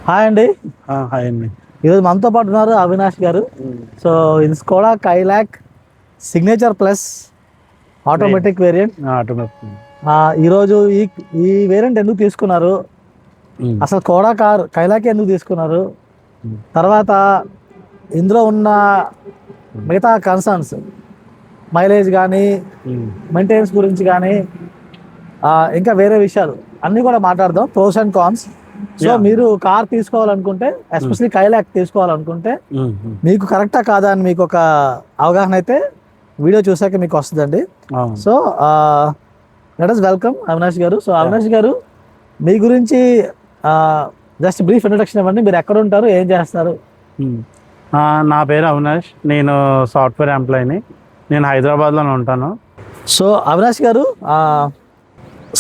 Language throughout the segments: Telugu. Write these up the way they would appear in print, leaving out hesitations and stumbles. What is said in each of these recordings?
హాయ్ అండి. హాయ్ అండి. ఈరోజు మనతో పాటు ఉన్నారు అవినాష్ గారు. సో ఇది Skoda Kylaq signature plus automatic variant. Automatic. ఈరోజు ఈ వేరియంట్ ఎందుకు తీసుకున్నారు, అసలు స్కోడా కార్ కైలాక్ ఎందుకు తీసుకున్నారు, తర్వాత ఇందులో ఉన్న మిగతా కన్సర్న్స్ మైలేజ్ కానీ మెయింటెనెన్స్ గురించి కానీ ఇంకా వేరే విషయాలు అన్నీ కూడా మాట్లాడదాం, ప్రోస్ అండ్ కాన్స్. సో మీరు కార్ తీసుకోవాలనుకుంటే, ఎస్పెషల్లీ కైలాక్ తీసుకోవాలనుకుంటే మీకు కరెక్టా కాదా అని మీకు ఒక అవగాహన అయితే వీడియో చూసాక మీకు వస్తుందండి. So let us welcome Avinash గారు. సో అవినాష్ గారు, మీ గురించి జస్ట్ బ్రీఫ్ ఇంట్రొడక్షన్ ఇవ్వండి. మీరు ఎక్కడ ఉంటారు, ఏం చేస్తారు? నా పేరు అవినాష్, నేను సాఫ్ట్వేర్ ఎంప్లాయీని. నేను హైదరాబాద్లోనే ఉంటాను. సో అవినాష్ గారు,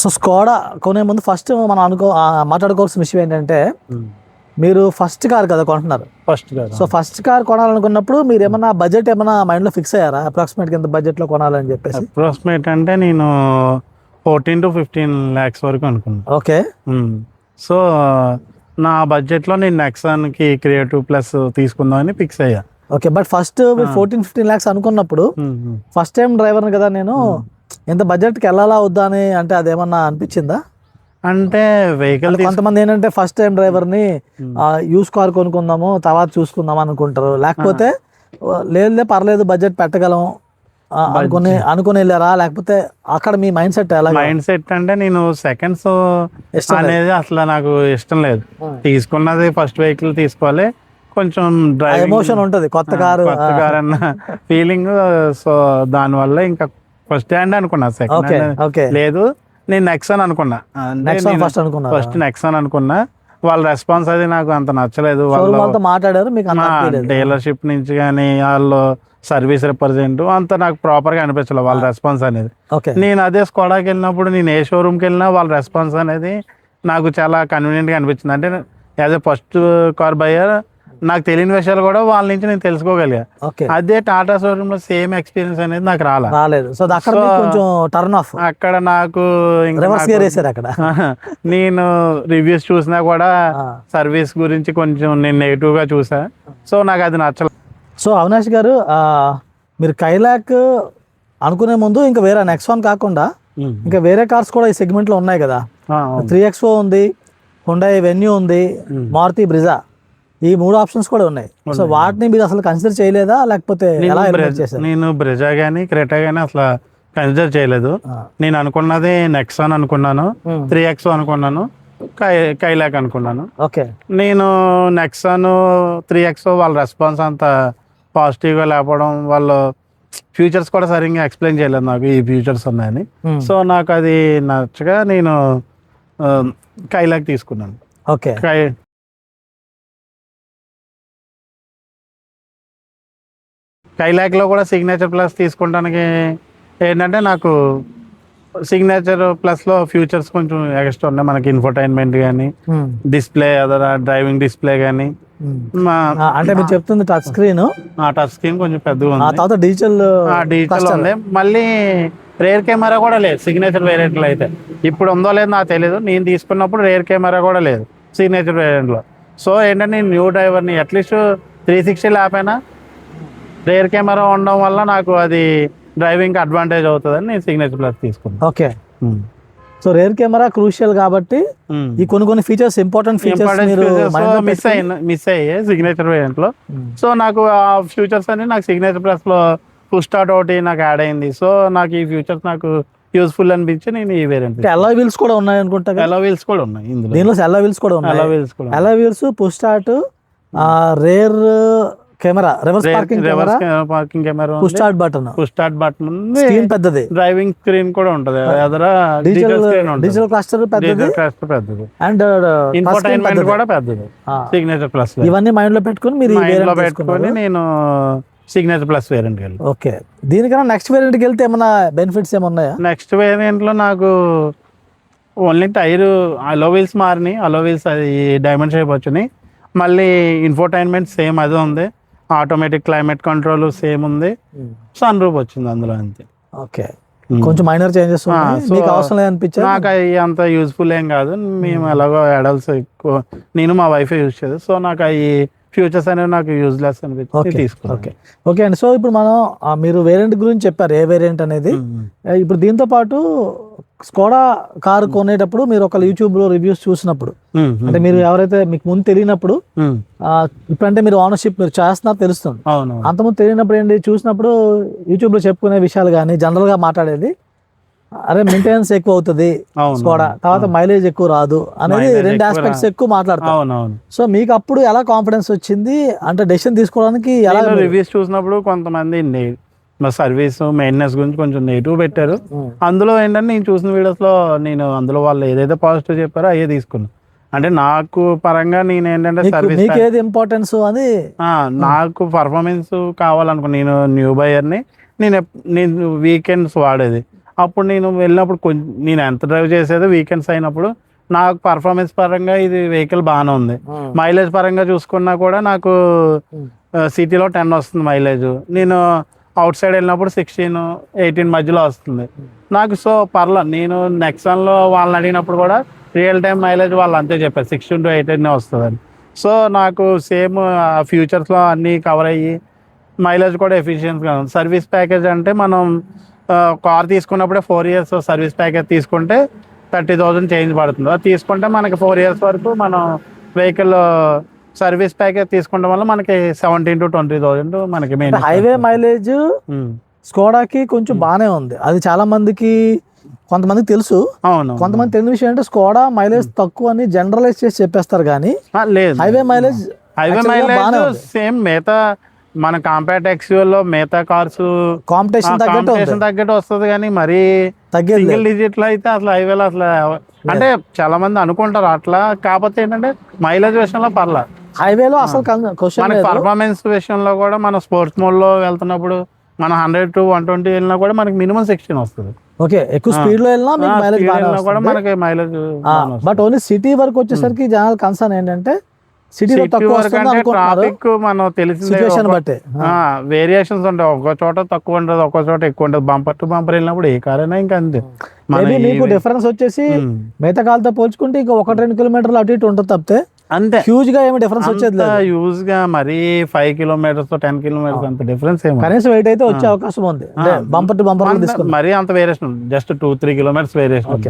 సో స్కోడా కొనే ముందు ఫస్ట్ మనం మాట్లాడుకోవాల్సిన విషయం ఏంటంటే, మీరు ఫస్ట్ కార్ కదా కొంటున్నారు. సో ఫస్ట్ కార్ కొనాలనుకున్నప్పుడు మీరు ఏమన్నా బడ్జెట్ ఏమన్నా మైండ్లో ఫిక్స్ అయ్యారా? అప్రాక్సిమేట్గా ఎంత బడ్జెట్లో కొనాలని చెప్పేసి? అప్రాక్సిమేట్ అంటే నేను 14 to 15 lakhs వరకు అనుకున్నాను. ఓకే. సో నా బడ్జెట్లో నేను నెక్సాన్కి క్రియేటివ్ ప్లస్ తీసుకుందామని ఫిక్స్ అయ్యా. ఓకే, బట్ ఫస్ట్ 14-15 lakhs అనుకున్నప్పుడు ఫస్ట్ టైం డ్రైవర్ని కదా నేను, ఎంత బడ్జెట్కి వెళ్ళాలా వద్దా అని అంటే అదేమన్నా అనిపించిందా? అంటే వెహికల్ కొంతమంది ఏంటంటే ఫస్ట్ టైం డ్రైవర్ని యూస్ కార్ కొనుక్కుందాము తర్వాత చూసుకుందాం అనుకుంటారు, లేకపోతే లేదులే పర్లేదు బడ్జెట్ పెట్టగలం అనుకుని వెళ్ళారా? లేకపోతే అక్కడ మీ మైండ్ సెట్ ఎలా? మైండ్ సెట్ అంటే నేను సెకండ్స్ అనేది అసలు నాకు ఇష్టం లేదు. తీసుకున్నది ఫస్ట్ వెహికల్ తీసుకోవాలి, కొంచెం ఎమోషన్ ఉంటుంది, కొత్త కార్ అన్న ఫీలింగ్. సో దానివల్ల ఇంకా ఫస్ట్ హ్యాండ్ అనుకున్నా, సెకండ్ హ్యాండ్ లేదు. నేను నెక్సాన్ అనుకున్నా, ఫస్ట్ నెక్సాన్ అనుకున్నా. వాళ్ళ రెస్పాన్స్ అది నాకు అంత నచ్చలేదు. వాళ్ళతో మాట్లాడారు, డీలర్షిప్ నుంచి కానీ వాళ్ళు సర్వీస్ రిప్రజెంటేటివ్ అంతా నాకు ప్రాపర్గా అనిపించలేదు వాళ్ళ రెస్పాన్స్ అనేది. నేను అదే స్కోడాకి వెళ్ళినప్పుడు నేను ఏ షోరూమ్కి వెళ్ళినా వాళ్ళ రెస్పాన్స్ అనేది నాకు చాలా కన్వీనియంట్గా అనిపించింది. అంటే as a first car buyer నాకు తెలియని విషయాలు కూడా వాళ్ళ నుంచి నేను తెలుసుకోగలిగా. అదే టాటా షోరూమ్ లో సేమ్ ఎక్స్పీరియన్స్ అనేది నాకు రాలేదు. సో అక్కడ కొంచెం టర్న్ ఆఫ్. అక్కడ నాకు అక్కడ నేను రివ్యూస్ చూసినా కూడా సర్వీస్ గురించి కొంచెం నేను నెగిటివ్ గా చూసా. సో నాకు అది నచ్చలేదు. సో అవినాష్ గారు, మీరు కైలాక్ అనుకునే ముందు ఇంకా వేరే నెక్సాన్ కాకుండా ఇంకా వేరే కార్స్ కూడా ఈ సెగ్మెంట్ లో ఉన్నాయి కదా. 3XO ఉంది, హుండాయ్ వెన్యూ ఉంది, మారుతి బ్రిజా, ఈ 3 ఆప్షన్స్ కూడా ఉన్నాయి. సో వాటిని మీరు అసలు కన్సిడర్ చేయలేదా, లేకపోతే నేను బ్రెజా గానీ క్రెటా గానీ అసలు కన్సిడర్ చేయలేదు. నేను అనుకున్నది నెక్సాన్ అనుకున్నాను, 3XO అనుకున్నాను, కైలాక్ అనుకున్నాను. ఓకే. నేను నెక్సాన్ 3XO వాళ్ళ రెస్పాన్స్ అంత పాజిటివ్గా లేకపోవడం, వాళ్ళు ఫ్యూచర్స్ కూడా సరిగ్గా ఎక్స్ప్లెయిన్ చేయలేదు నాకు, ఈ ఫ్యూచర్స్ ఉన్నాయని. సో నాకు అది నచ్చగా నేను కైలాక్ తీసుకున్నాను. ఓకే. కైలాక్లో కూడా సిగ్నేచర్ ప్లస్ తీసుకుంటానికి ఏంటంటే నాకు సిగ్నేచర్ ప్లస్లో ఫ్యూచర్స్ కొంచెం ఎక్స్ట్రా ఉన్నాయి. మనకి ఇన్ఫోటైన్మెంట్ కానీ, డిస్ప్లే అదర్ డ్రైవింగ్ డిస్ప్లే కానీ, అంటే మీరు చెప్తుంది టచ్ స్క్రీన్. టచ్ స్క్రీన్ కొంచెం పెద్దగా ఉంది, డిజిటల్ ఉంది. మళ్ళీ రేర్ కెమెరా కూడా లేదు సిగ్నేచర్ వేరియంట్లో. అయితే ఇప్పుడు ఉందో లేదో నాకు తెలియదు, నేను తీసుకున్నప్పుడు రేర్ కెమెరా కూడా లేదు సిగ్నేచర్ వేరియంట్లో. సో ఏంటంటే నేను న్యూ డ్రైవర్ని, అట్లీస్ట్ 360 లేకపోయినా రేర్ కెమెరా ఉండడం వల్ల నాకు అది డ్రైవింగ్ అడ్వాంటేజ్ అవుతుందని నేను సిగ్నేచర్ ప్లస్ తీసుకున్నాను. Okay. So rear camera crucial కాబట్టి ఈ కొన్ని ఫీచర్స్, ఇంపార్టెంట్ ఫీచర్స్ మిస్ అయ్యాయి సిగ్నేచర్ వేరియంట్ లో. సో నాకు ఆ ఫ్యూచర్స్ అని నాకు సిగ్నేచర్ ప్లస్ లో పుష్ స్టార్ట్ ఒకటి నాకు యాడ్ అయింది. సో నాకు ఈ ఫ్యూచర్స్ నాకు యూస్ఫుల్ అనిపించి నేను ఈ వేరియంట్. అలాయ్ వీల్స్ కూడా ఉన్నాయి అనుకుంటా. అలాయ్ వీల్స్ కూడా ఉన్నాయి ఇందులో. దీనిలో అలాయ్ వీల్స్ కూడా ఉన్నాయి. Alloy wheels, push start, rear camera, reverse parking camera, push start button ఉంది, స్క్రీన్ పెద్దది, డ్రైవింగ్ స్క్రీన్ కూడా ఉంటది, డిజిటల్ క్లస్టర్ పెద్దది, అండ్ ఇన్ఫోటైన్మెంట్ కూడా పెద్దది సిగ్నేచర్ ప్లస్. ఇవన్నీ మైండ్ లో పెట్టుకుని మీరు నేను సిగ్నేచర్ ప్లస్ వేరియంట్ కి. ఓకే. దీనికన్నా నెక్స్ట్ వేరియంట్ కి వెళ్తే ఏమైనా బెనిఫిట్స్ ఏమన్నాయా? నెక్స్ట్ వేరియంట్ లో నాకు ఓన్లీ టైర్ అలో వీల్స్ మారినాయి, అలో వీల్స్ అది డైమండ్ షేప్ వచ్చినాయి. మళ్ళీ ఇన్ఫోటైన్మెంట్ సేమ్ అదే ఉంది, ఆటోమేటిక్ క్లైమేట్ కంట్రోల్ సేమ్ ఉంది, సన్ రూఫ్ వచ్చింది అందులో అంతే. ఓకే. కొంచెం మైనర్ చేంజెస్ మీకు అవసరం లేదనిపించారు. నాకు అవి అంత యూజ్ఫుల్ ఏం కాదు. మేము ఎలాగో అడల్ట్స్ ఎక్కువ, నేను మా వైఫ్ యూజ్ చేయదు. సో నాకు అవి ఫ్యూచర్స్ అనేవి నాకు యూజ్లెస్ అనిపించి తీసుకున్నాను. ఓకే అండి. సో ఇప్పుడు మనం మీరు వేరియంట్ గురించి చెప్పారు, ఏ వేరియంట్ అనేది. ఇప్పుడు దీంతో పాటు స్కోడా కారు కొనేటప్పుడు మీరు ఒక యూట్యూబ్ లో రివ్యూస్ చూసినప్పుడు, అంటే మీరు ఎవరైతే మీకు ముందు తెలియనప్పుడు, ఇప్పుడంటే మీరు ఓనర్షిప్ మీరు చేస్తున్నారు తెలుస్తుంది, అంతకుముందు తెలియనప్పుడు ఏంటి చూసినప్పుడు యూట్యూబ్ లో చెప్పుకునే విషయాలు కానీ జనరల్ గా మాట్లాడేది, అరే మెయింటెనెన్స్ ఎక్కువ అవుతుంది స్కోడా, తర్వాత మైలేజ్ ఎక్కువ రాదు అనేది రెండు ఆస్పెక్ట్స్ ఎక్కువ మాట్లాడతాం. సో మీకు అప్పుడు ఎలా కాన్ఫిడెన్స్ వచ్చింది, అంటే డెసిషన్ తీసుకోవడానికి ఎలా? రివ్యూస్ చూసినప్పుడు కొంతమంది సర్వీస్ మెయింటెనెన్స్ గురించి కొంచెం నెగిటివ్ పెట్టారు. అందులో ఏంటంటే నేను చూసిన వీడియోస్ లో నేను అందులో వాళ్ళు ఏదైతే పాజిటివ్ చెప్పారో అయ్యే తీసుకున్నాను. అంటే నాకు పరంగా నేను ఏంటంటే సర్వీస్ ఏది ఇంపార్టెన్స్ అని, నాకు పర్ఫార్మెన్స్ కావాలనుకున్నా. నేను న్యూ బయర్ని, నేను వీకెండ్స్ వాడేది. అప్పుడు నేను వెళ్ళినప్పుడు నేను ఎంత డ్రైవ్ చేసేది వీకెండ్స్ అయినప్పుడు నాకు పర్ఫార్మెన్స్ పరంగా ఇది వెహికల్ బాగానే ఉంది. మైలేజ్ పరంగా చూసుకున్నా కూడా నాకు సిటీలో 10 వస్తుంది మైలేజ్. నేను అవుట్ సైడ్ వెళ్ళినప్పుడు 16-18 మధ్యలో వస్తుంది నాకు. సో పర్లా. నేను నెక్సాన్లో వాళ్ళని అడిగినప్పుడు కూడా రియల్ టైం మైలేజ్ వాళ్ళు అంతే చెప్పారు, 16 to 18 వస్తుందని. సో నాకు సేమ్ ఫ్యూచర్స్లో అన్నీ కవర్ అయ్యి మైలేజ్ కూడా ఎఫిషియన్స్గా ఉంది. సర్వీస్ ప్యాకేజ్ అంటే మనం కార్ తీసుకున్నప్పుడే 4 years సర్వీస్ ప్యాకేజ్ తీసుకుంటే 30,000 చేంజ్ పడుతుంది. అది తీసుకుంటే మనకి 4 years వరకు మనం వెహికల్ సర్వీస్ ప్యాకేజ్ తీసుకుంటాం వల్ల మనకి 17,000 to 20,000 మనకి మెయిన్. హైవే మైలేజ్ స్కోడాకి కొంచెం బాగానే ఉంది. అది చాలా మందికి, కొంతమందికి తెలుసు. అవును, కొంతమంది తెలియని విషయం అంటే స్కోడా మైలేజ్ తక్కువ అని జనరలైజ్ చేసి చెప్పేస్తారు, కానీ లేదు, హైవే మైలేజ్ సేమ్ మిగతా మన కాంపాక్ట్ ఎక్స్యూవల్ లో మిగతా కార్స్ కాంపిటీషన్ తగ్గట్టు వస్తుంది, కానీ మరీ సింగిల్ డిజిట్ లో అయితే అసలు హైవేలో అసలు అంటే చాలా మంది అనుకుంటారు అట్లా. కాకపోతే ఏంటంటే మైలేజ్ విషయంలో పర్లా, హైవేలో అసలు మన పర్ఫార్మెన్స్ విషయంలో కూడా మన స్పోర్ట్స్ మోడ్ లో వెళ్తున్నప్పుడు మనం 100 to 120 వెళ్ళినా కూడా మనకి మినిమం 16 వస్తుంది. ఓకే, ఎక్కువ స్పీడ్ లో వెళ్ళినా మైలేజ్ కూడా మనకి మైలేజ్. బట్ ఓన్లీ సిటీ వరకు వచ్చేసరికి జనాల కన్సర్న్ ఏంటంటే సిటీలో తక్కువ ట్రాఫిక్ మనం తెలిసిందే, వేరియేషన్స్ ఉంటాయి. ఒక చోట తక్కువ ఉంటుంది, ఒక చోట ఎక్కువ ఉంటుంది. బంపర్ టు బంపర్ వెళ్ళినప్పుడు ఏ కార్ అయినా ఇంకా అంతే. మీకు డిఫరెన్స్ వచ్చేసి మిగతా కాలతో పోల్చుకుంటే ఇంకా 1-2 కిలోమీటర్లు అటు ఇటు ఉంటుంది తప్పితే అంతే హ్యూజ్ గా ఏమి డిఫరెన్స్ వచ్చేది లేదు. హ్యూజ్ గా మరి 5 kilometers 10 kilometers అంత డిఫరెన్స్ ఏమో. కనీసం వెయిట్ అయితే వచ్చే అవకాశం ఉంది బంపర్ టు బంపర్ తీసుకుని. మరి అంత variation just 2-3 kilometers variation.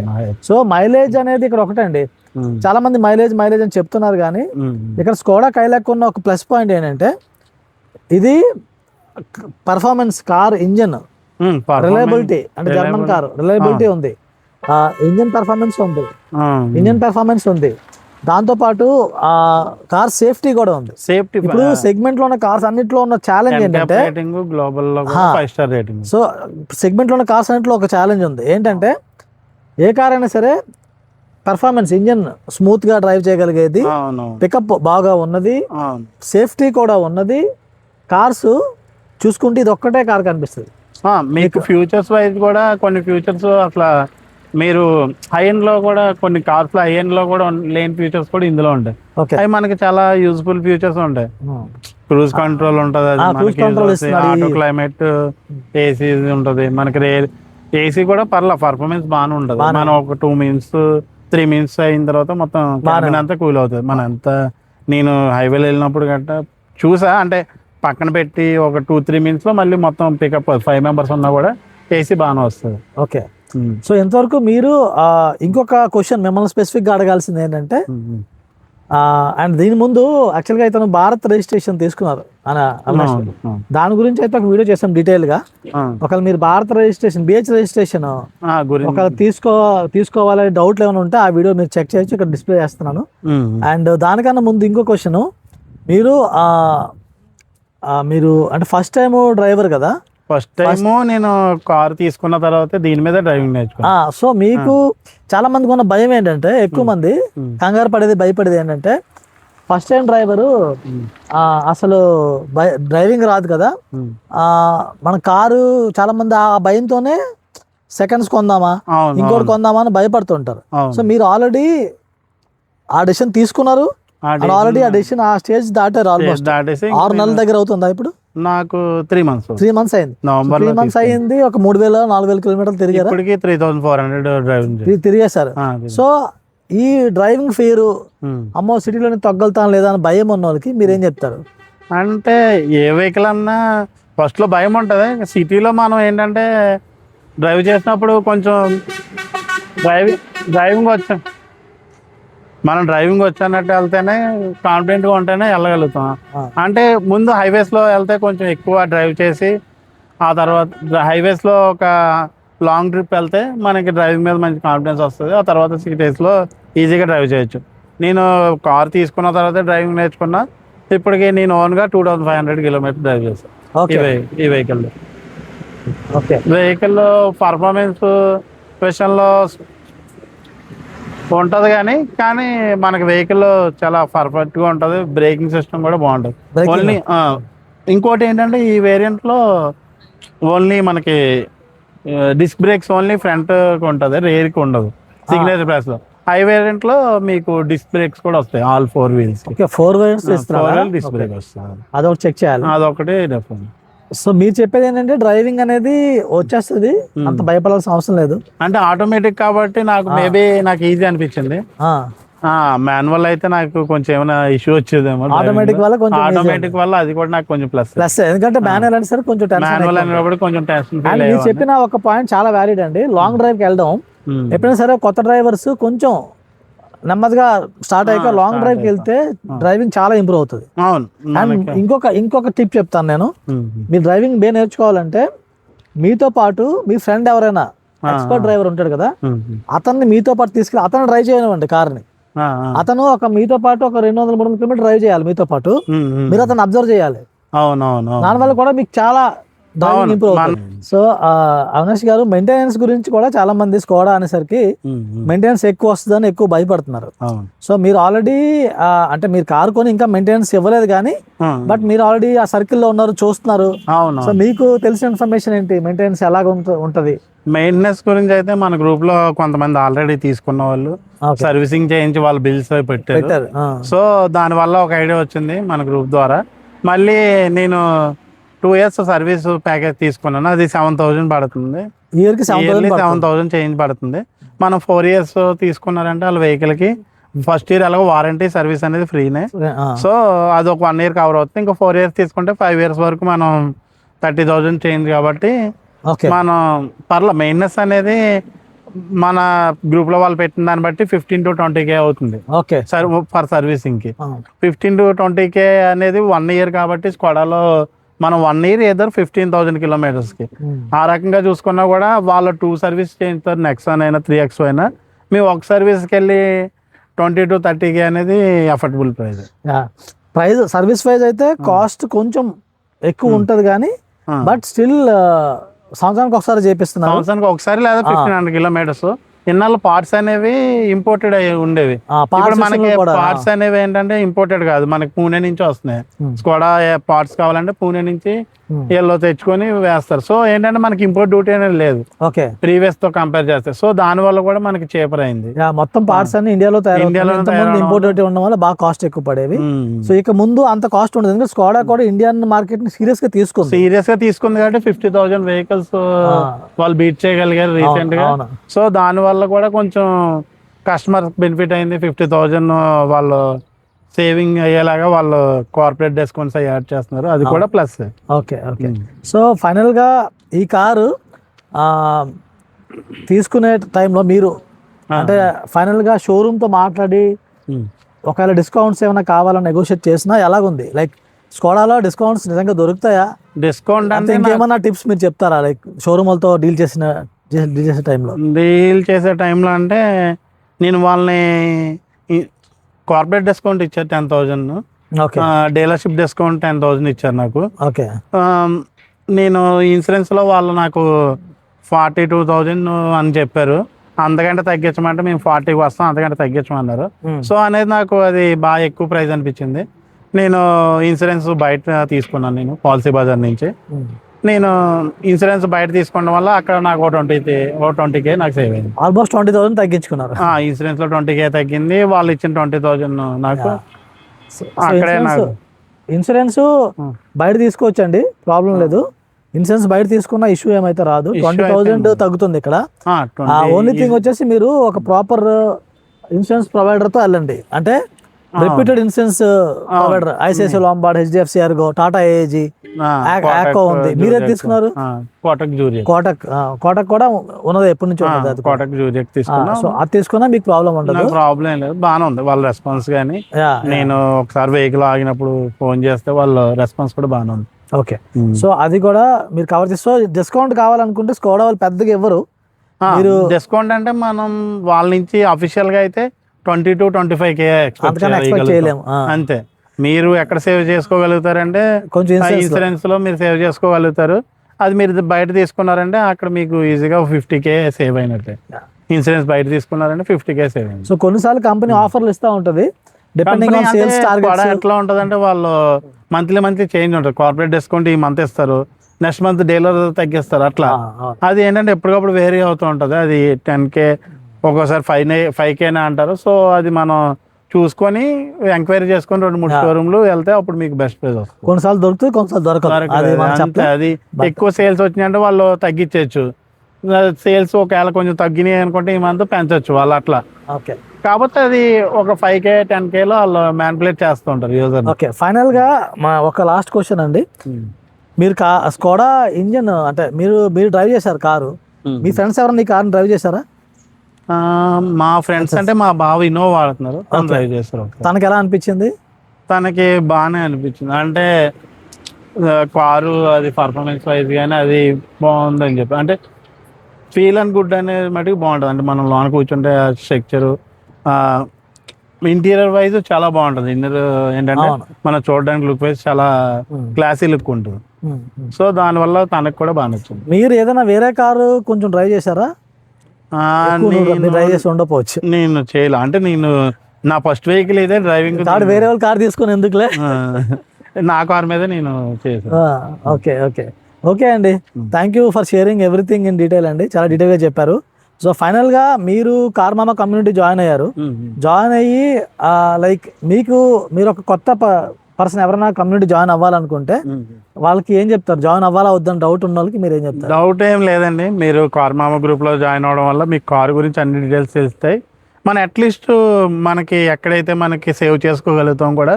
So mileage అనేది ఇక్కడ ఒకటే అండి, చాలా మంది మైలేజ్ అని చెప్తున్నారు, కానీ ఇక్కడ స్కోడా కైలాక్ ఉన్న ఒక ప్లస్ పాయింట్ ఏంటంటే ఇది పర్ఫార్మెన్స్, కార్ ఇంజన్ రిలయబిలిటీ, అంటే జర్మన్ కార్ రిలయబిలిటీ ఉంది, ఇంజన్ పర్ఫార్మెన్స్ ఉంది, దాంతో పాటు కార్ సేఫ్టీ కూడా ఉంది. సేఫ్టీ ఇప్పుడు సెగ్మెంట్ లో ఉన్న కార్స్ అన్నిట్లో ఉన్న ఛాలెంజ్ ఏంటంటే గ్లోబల్ లో 5 star రేటింగ్. సో సెగ్మెంట్ లో ఉన్న కార్స్ అన్నిట్లో ఒక ఛాలెంజ్ ఉంది ఏంటంటే ఏ కార్ అయినా సరే పర్ఫార్మెన్స్, ఇంజన్ స్మూత్ గా డ్రైవ్ చేయగలిగేది, పికప్ బాగా ఉన్నది, సేఫ్టీ కూడా ఉన్నది. కార్స్ చూసుకుంటే ఇది ఒక్కటే కార్ కనిపిస్తుంది మీకు. ఫ్యూచర్స్ వైజ్ కూడా కొన్ని ఫ్యూచర్స్ అట్లా మీరు హై ఎండ్ లో కూడా కొన్ని కార్స్ లో హై ఎండ్ లో కూడా లేని ఫీచర్స్ కూడా ఇందులో ఉంటాయి. అవి మనకి చాలా యూజ్ఫుల్ ఫీచర్స్ ఉంటాయి. క్రూజ్ కంట్రోల్ ఉంటది, ఆటో క్లైమేట్, ఏసీ ఉంటది మనకి. ఏసీ కూడా పర్ఫార్మెన్స్ బాగానే ఉంటది. మనం ఒక 2 minutes 3 minutes అయిన తర్వాత మొత్తం క్యాబిన్ అంతా కూల్ అవుతుంది. మన అంతా నేను హైవేలో వెళ్ళినప్పుడు గట్టా చూసా, అంటే పక్కన పెట్టి ఒక 2-3 minutes లో మళ్ళీ మొత్తం పికప్ 5 members ఉన్నా కూడా ఏసీ బాగానే వస్తుంది. ఓకే, సో ఎంతవరకు మీరు ఇంకొక క్వశ్చన్ మిమ్మల్ని స్పెసిఫిక్ గా అడగాల్సింది ఏంటంటే, అండ్ దీని ముందు యాక్చువల్గా ఇతను భారత్ రిజిస్ట్రేషన్ తీసుకున్నారు దాని గురించి అయితే ఒక వీడియో చేసాం డీటెయిల్ గా. ఒకవేళ మీరు భారత్ రిజిస్ట్రేషన్, BH రిజిస్ట్రేషన్ ఒకవేళ తీసుకోవాలని డౌట్లు ఏమైనా ఉంటే ఆ వీడియో మీరు చెక్ చేయొచ్చు, ఇక్కడ డిస్ప్లే చేస్తున్నాను. అండ్ దానికన్నా ముందు ఇంకో క్వశ్చన్, మీరు అంటే ఫస్ట్ టైం డ్రైవర్ కదా, ఫస్ట్ టైం నేను కార్ తీసుకున్న తర్వాత దీని మీద డ్రైవింగ్ నేర్చుకున్నా. సో మీకు చాలా మందికి ఉన్న భయం ఏంటంటే, ఎక్కువ మంది కంగారు పడేది, భయపడేది ఏంటంటే ఫస్ట్ టైం డ్రైవరు అసలు డ్రైవింగ్ రాదు కదా, మన కారు చాలా మంది ఆ భయంతోనే సెకండ్స్ కొందామా ఇంకోటి కొందామా అని భయపడుతుంటారు. సో మీరు ఆల్రెడీ ఆ డెసిషన్ తీసుకున్నారు, ఆల్రెడీ ఆ డెసిషన్ ఆ స్టేజ్ దాటారు. ఆల్మోస్ట్ 6 నెలల దగ్గర అవుతుందా ఇప్పుడు? నాకు 3 months. 3 months అయింది. నవంబర్ 3 months అయింది. ఒక 3,000-4,000 కిలోమీటర్లు తిరిగారా? ఇప్పటికి 3,400 డ్రైవింగ్ తిరిగేశారు. సో ఈ డ్రైవింగ్ ఫీరు అమ్మో సిటీలోనే తగ్గలుతాను లేదా అని భయం ఉన్న వాళ్ళకి మీరేం చెప్తారు? అంటే ఏ వెహికల్ అన్నా ఫస్ట్లో భయం ఉంటుంది. సిటీలో మనం ఏంటంటే డ్రైవ్ చేసినప్పుడు కొంచెం డ్రైవింగ్ వచ్చాం మనం డ్రైవింగ్ వచ్చానట్టు వెళ్తేనే కాన్ఫిడెంట్గా ఉంటేనే వెళ్ళగలుగుతాం. అంటే ముందు హైవేస్లో వెళ్తే కొంచెం ఎక్కువ డ్రైవ్ చేసి ఆ తర్వాత హైవేస్లో ఒక లాంగ్ ట్రిప్ వెళ్తే మనకి డ్రైవింగ్ మీద మంచి కాన్ఫిడెన్స్ వస్తుంది. ఆ తర్వాత సిటీస్లో ఈజీగా డ్రైవ్ చేయొచ్చు. నేను కార్ తీసుకున్న తర్వాత డ్రైవింగ్ నేర్చుకున్నా. ఇప్పటికి నేను ఓన్గా 2,500 కిలోమీటర్ డ్రైవ్ చేస్తాను ఈ వెహికల్లో. వెహికల్లో పర్ఫార్మెన్స్ విషయంలో ఉంటుంది కానీ మనకి వెహికల్ చాలా పర్ఫెక్ట్గా ఉంటుంది. బ్రేకింగ్ సిస్టమ్ కూడా బాగుంటుంది. ఓన్లీ ఇంకోటి ఏంటంటే ఈ వేరియంట్లో ఓన్లీ మనకి డిస్క్ బ్రేక్స్ ఓన్లీ ఫ్రంట్ ఉంటుంది, రేర్కి ఉండదు సిగ్నేచర్ ప్రైస్లో. హై వేరియంట్లో మీకు డిస్క్ బ్రేక్స్ కూడా వస్తాయి all 4 wheels. 4 wheels disc brake వస్తుంది. అదొకటి చెక్ చేయాలి. అదొకటి డెఫినెట్. సో మీరు చెప్పేది ఏంటంటే డ్రైవింగ్ అనేది వచ్చేస్తుంది, అంత భయపడాల్సిన అవసరం లేదు. అంటే ఆటోమేటిక్ కాబట్టి నాకు మేబీ నాకు ఈజీ అనిపించింది. మాన్యువల్ అయితే నాకు కొంచెం ఏమైనా ఇష్యూ వచ్చేదేమో. ఆటోమేటిక్ వల్ల అది కూడా నాకు కొంచెం ప్లస్. ఎందుకంటే మాన్యువల్ అంటే సరే కొంచెం మాన్యువల్ అనేటప్పుడు కొంచెం టెన్షన్. మీరు చెప్పిన ఒక పాయింట్ చాలా వ్యాలిడ్ అండి. లాంగ్ డ్రైవ్ కి వెళ్ళడం ఎప్పుడైనా సరే కొత్త డ్రైవర్స్ కొంచెం నెమ్మదిగా స్టార్ట్ అయ్యాక లాంగ్ డ్రైవ్ కి వెళ్తే డ్రైవింగ్ చాలా ఇంప్రూవ్ అవుతుంది. అండ్ ఇంకొక టిప్ చెప్తాను నేను. మీరు డ్రైవింగ్ బే నేర్చుకోవాలంటే మీతో పాటు మీ ఫ్రెండ్ ఎవరైనా ఎక్స్పర్ట్ డ్రైవర్ ఉంటాడు కదా, అతన్ని మీతో పాటు తీసుకెళ్ళి అతను డ్రైవ్ చేయనివ్వండి కార్ని. అతను మీతో పాటు ఒక 200-300 కిలోమీటర్ డ్రైవ్ చేయాలి మీతో పాటు. మీరు అతను అబ్జర్వ్ చేయాలి. దానివల్ల కూడా మీకు చాలా డ్రైవింగ్ ఇంప్రూవ్ అవుతుంది. సో అవినాష్ గారు, మెయింటెనెన్స్ గురించి కూడా చాలా మంది స్కోడా అనేసరికి మెయింటెనెన్స్ ఎక్కువ వస్తుందని ఎక్కువ భయపడుతున్నారు. సో మీరు ఆల్రెడీ అంటే మీరు కారు కొని ఇంకా మెయింటెనెన్స్ ఇవ్వలేదు కానీ బట్ మీరు ఆల్రెడీ ఆ సర్కిల్లో ఉన్నారు, చూస్తున్నారు. సో మీకు తెలిసిన ఇన్ఫర్మేషన్ ఏంటి, మెయింటెనెన్స్ ఎలాగ ఉంటది? మెయింటెనెన్స్ గురించి అయితే మన గ్రూప్ లో కొంతమంది ఆల్రెడీ తీసుకున్న వాళ్ళు సర్వీసింగ్ చేయించి వాళ్ళ బిల్స్ పెట్టారు. సో దాని వల్ల ఒక ఐడియా వచ్చింది మన గ్రూప్ ద్వారా. మళ్ళీ నేను 2 years సర్వీస్ ప్యాకేజ్ తీసుకున్నాను. అది 7,000 పడుతుంది. ఇయర్లీ 7,000 చేంజ్ పడుతుంది. మనం 4 years తీసుకున్నారంటే వాళ్ళ వెహికల్ కి ఫస్ట్ ఇయర్ అలాగే వారంటీ సర్వీస్ అనేది ఫ్రీనే. సో అది ఒక 1 year కవర్ అవుతుంది. ఇంకా 4 years తీసుకుంటే 5 years వరకు మనం 30,000 చేంజ్ కాబట్టి మనం మెయింటెనెన్స్ అనేది మన గ్రూప్ లో వాళ్ళు పెట్టిన దాన్ని బట్టి 15 to 20K అవుతుంది ఫర్ సర్వీసింగ్ కి. 15 to 20K అనేది 1 year కాబట్టి స్కోడాలో మనం 1 year ఏదో 15,000 కిలోమీటర్స్ కి. ఆ రకంగా చూసుకున్నా కూడా వాళ్ళు 2 సర్వీస్ చేయించారు, నెక్సాన్ అయినా 3X అయినా. మేము ఒక సర్వీస్కి వెళ్ళి 20 to 30K అనేది అఫోర్డబుల్ ప్రైస్. సర్వీస్ వైజ్ అయితే కాస్ట్ కొంచెం ఎక్కువ ఉంటది కానీ బట్ స్టిల్ సంవత్సరానికి ఒకసారి చేపిస్తున్నాం. సంవత్సరానికి ఒకసారి లేదా 1,500 కిలోమీటర్స్. ఇన్నాళ్ళు పార్ట్స్ అనేవి ఇంపోర్టెడ్ అయ్యి ఉండేవి. ఇప్పుడు మనకి పార్ట్స్ అనేవి ఏంటంటే ఇంపోర్టెడ్ కాదు, మనకి పూణే నుంచి వస్తున్నాయి. స్కోడా పార్ట్స్ కావాలంటే పూణే నుంచి వీళ్ళు తెచ్చుకొని వేస్తారు. సో ఏంటంటే మనకి ఇంపోర్ట్ డ్యూటీ అనేది లేదు ప్రీవియస్ తో కంపేర్ చేస్తే. సో దాని వల్ల కూడా మనకి చేపర్ అయింది. మొత్తం పార్ట్స్ అన్ని ఇండియాలో ఇంపోర్ట్ డ్యూటీ ఉండడం వల్ల బాగా కాస్ట్ ఎక్కువ పడేవి. సో ఇక ముందు అంత కాస్ట్ ఉండదు. ఎందుకంటే స్కోడా కూడా ఇండియన్ మార్కెట్ ని సీరియస్ గా తీసుకుంది కాబట్టి 50,000 వెహికల్స్ వాళ్ళు బీట్ చేయగలిగారు రీసెంట్ గా. సో దాని వల్ల కూడా కొంచెం కస్టమర్ బెనిఫిట్ అయింది. 50,000 వాళ్ళు సేవింగ్ అయ్యేలాగా వాళ్ళు కార్పొరేట్ డిస్కౌంట్స్ యాడ్ చేస్తున్నారు. అది కూడా ప్లస్. ఓకే. సో ఫైనల్ గా ఈ కారు తీసుకునే టైంలో మీరు అంటే ఫైనల్ గా షోరూమ్ తో మాట్లాడి ఒకవేళ డిస్కౌంట్స్ ఏమైనా కావాలని నెగోషియేట్ చేసినా ఎలాగుంది? లైక్ స్కోడాలో డిస్కౌంట్స్ నిజంగా దొరుకుతాయా? డిస్కౌంట్ అంటే ఇంకేమన్నా టిప్స్ మీరు చెప్తారా? లైక్ షోరూమ్ వాళ్ళతో డీల్ చేసే టైంలో అంటే నేను వాళ్ళని కార్పొరేట్ డిస్కౌంట్ ఇచ్చారు 10,000, డీలర్షిప్ డిస్కౌంట్ 10,000 ఇచ్చారు నాకు. నేను ఇన్సూరెన్స్ లో వాళ్ళు నాకు 42,000 అని చెప్పారు. అంతకంటే తగ్గించమంటే మేము 40కి వస్తాం, అంతకంటే తగ్గించమన్నారు. సో అనేది నాకు అది బాగా ఎక్కువ ప్రైస్ అనిపించింది. నేను ఇన్సూరెన్స్ బయట తీసుకున్నాను, నేను పాలసీ బజార్ నుంచి. నేను ఇన్సూరెన్స్ బయట తీసుకోవడం వల్ల అక్కడ నాకు 20K నాకు సేవ్ అయింది. ఆల్మోస్ట్ 20,000 తగ్గించుకున్నారు. ఇన్సూరెన్స్ లో 20K తగ్గింది. వాళ్ళు ఇచ్చిన 20,000 నాకు అక్కడే నాకు ఇన్సూరెన్స్ బయట తీసుకోవచ్చండి, ప్రాబ్లం లేదు. ఇన్సూరెన్స్ బయట తీసుకున్న ఇష్యూ ఏమైతే రాదు. 20,000 తగ్గుతుంది ఇక్కడ. ఓన్లీ థింగ్ వచ్చేసి మీరు ఒక ప్రాపర్ ఇన్సూరెన్స్ ప్రొవైడర్ తో వెళ్ళండి. అంటే reputed insurance provider ICICI Lombard, HDFC Ergo, Tata AIG, Acko ఉంది. మీరేది తీసుకున్నారు? కోటక్ కూడా ఉన్నది, ఎప్పటి నుంచి ఉన్నది అది. కోటక్ జూరియక్ తీసుకున్నా. సో అది తీసుకున్నా మీకు ప్రాబ్లం ఉండదు. ప్రాబ్లం లేదు, బాగానే ఉంది వాళ్ళ రెస్పాన్స్. కానీ నేను ఒకసారి వెహికల్ ఆగినప్పుడు ఫోన్ చేస్తే వాళ్ళ రెస్పాన్స్ కూడా బాగానే ఉంది. ఓకే, సో అది కూడా మీరు కవర్ చేస్తే డిస్కౌంట్ కావాలనుకుంటే స్కోడా వాళ్ళు పెద్దగా ఇవ్వరు. మీరు డిస్కౌంట్ అంటే మనం వాళ్ళ నుంచి అఫీషియల్ గా అయితే 20 to 25K ఎక్స్పెక్ట్ చేయలేము. అంతే. మీరు ఎక్కడ సేవ్ చేసుకోగలుగుతారంటే కొంచెం ఇన్సూరెన్స్ లో మీరు సేవ్ చేసుకోగలుగుతారు. అది మీరు బయట తీసుకున్నారంటే అక్కడ మీకు ఈజీగా 50K సేవ్ అయినట్టే. ఇన్సూరెన్స్ బయట తీసుకున్నారంటే 50K సేవ్ అయింది. సో కొన్నిసార్లు కంపెనీ ఆఫర్లు ఇస్తూ ఉంటుంది, డిపెండింగ్ ఆన్ సేల్స్ టార్గెట్స్. ఎట్లా ఉంటదంటే వాళ్ళు మంత్లీ చేంజ్ ఉంటుంది. కార్పొరేట్ డిస్కౌంట్ ఈ మంత్ ఇస్తారు, నెక్స్ట్ మంత్ డీలర్ తగ్గిస్తారు. అట్లా అది ఏంటంటే ఎప్పటికప్పుడు వేరీ అవుతూ ఉంటుంది. అది 10K ఒక్కోసారి 5K అంటారు. సో అది మనం చూసుకొని ఎంక్వైరీ చేసుకొని 2-3 షోరూమ్లు వెళ్తే అప్పుడు మీకు బెస్ట్ ప్రైస్ వస్తుంది. కొన్నిసార్లు దొరుకుతుంది, కొన్నిసార్లు దొరకదు. అది ఎక్కువ సేల్స్ వచ్చినాయంటే వాళ్ళు తగ్గించవచ్చు. సేల్స్ ఒకవేళ కొంచెం తగ్గినాయి అనుకుంటే ఈ మంత్ పెంచవచ్చు వాళ్ళు అట్లా. ఓకే, కాకపోతే అది ఒక 5K 10K లో వాళ్ళు మ్యానిపులేట్ చేస్తూ ఉంటారు యూజర్. ఓకే, ఫైనల్ గా మా ఒక లాస్ట్ క్వశ్చన్ అండి. మీరు స్కోడా ఇంజన్ అంటే మీరు డ్రైవ్ చేశారు కారు, మీ ఫ్రెండ్స్ ఎవరైనా ఈ కార్ని డ్రైవ్ చేశారా? మా ఫ్రెండ్స్ అంటే మా బావ ఇన్నోవా వాడుతున్నారు, తను డ్రైవ్ చేస్తారు. తనకి ఎలా అనిపించింది? తనకి బాగానే అనిపించింది. అంటే కారు అది పర్ఫార్మెన్స్ వైజ్ కానీ అది బాగుందని చెప్పి, అంటే ఫీల్ అండ్ గుడ్ అనేది మటుకు బాగుంటుంది. అంటే మనం లోన కూర్చుంటే స్ట్రక్చరు ఇంటీరియర్ వైజ్ చాలా బాగుంటుంది. ఇన్నర్ ఏంటంటే మనం చూడడానికి లుక్ వైజ్ చాలా క్లాసీ లుక్ ఉంటుంది. సో దానివల్ల తనకు కూడా బాగా నచ్చింది. మీరు ఏదైనా వేరే కారు కొంచెం డ్రైవ్ చేశారా? డ్రైవ్ చేసి ఉండకపోవచ్చు. నేను చేయలే, అంటే నేను నా ఫస్ట్ వెహికల్ ఇదే డ్రైవింగ్. వేరే వాళ్ళు కార్ తీసుకుని ఎందుకులే, నా కార్ మీద నేను చేశాను. ఓకే ఓకే ఓకే అండి, thank you for sharing everything in detail అండి, చాలా డీటెయిల్గా చెప్పారు. సో ఫైనల్గా మీరు కార్ మామా కమ్యూనిటీ జాయిన్ అయ్యారు. జాయిన్ అయ్యి లైక్ మీరు ఒక కొత్త పర్సన్ ఎవరైనా కమ్యూనిటీ జాయిన్ అవ్వాలనుకుంటే వాళ్ళకి ఏం చెప్తారు? జాయిన్ అవ్వాలా వద్దని డౌట్ ఉన్న వాళ్ళకి మీరు ఏం చెప్తారు? డౌట్ ఏం లేదండి, మీరు కార్ మామా గ్రూప్లో జాయిన్ అవ్వడం వల్ల మీకు కార్ గురించి అన్ని డీటెయిల్స్ తెలుస్తాయి. మనం అట్లీస్ట్ మనకి ఎక్కడైతే మనకి సేవ్ చేసుకోగలుగుతాం కూడా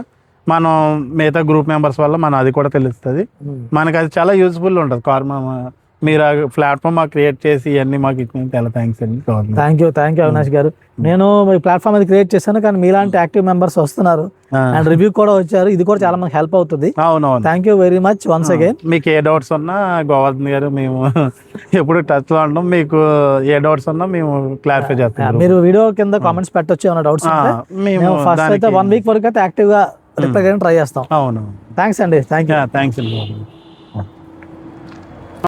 మనం మిగతా గ్రూప్ మెంబర్స్ వల్ల మనం అది కూడా తెలుస్తుంది. మనకి అది చాలా యూజ్ఫుల్ ఉంటుంది. కార్ మామా మీరు ఆ ప్లాట్ఫామ్ మాకు క్రియేట్ చేసి ఇవన్నీ మాకు ఇచ్చినందుకు చాలా థ్యాంక్స్ అండి. థ్యాంక్ యూ అవినాష్ గారు. నేను ఈ ప్లాట్ఫామ్ అది క్రియేట్ చేశాను, కానీ మీలాంటి యాక్టివ్ మెంబర్స్ వస్తున్నారు అండ్ రివ్యూ కూడా వచ్చారు. ఇది కూడా చాలా మంది హెల్ప్ అవుతుంది. అవునవును, thank you very much once again. మీకు ఏ డౌట్స్ ఉన్నా గోవర్ధన్ గారు మేము ఎప్పుడు టచ్ లో ఉంటాం. మీకు ఏ డౌట్స్ ఉన్నా మేము క్లారిఫై చేస్తాం. మీరు వీడియో కింద కామెంట్స్ పెట్టొచ్చు ఏమైనా డౌట్స్ ఉంటే. మేము ఫస్ట్ అయితే 1 వీక్ వరకు అయితే యాక్టివ్ గా రిప్లై చేయడానికి ట్రై చేస్తాం. అవును, థ్యాంక్స్ అండి. Thank you. థ్యాంక్స్ అండి.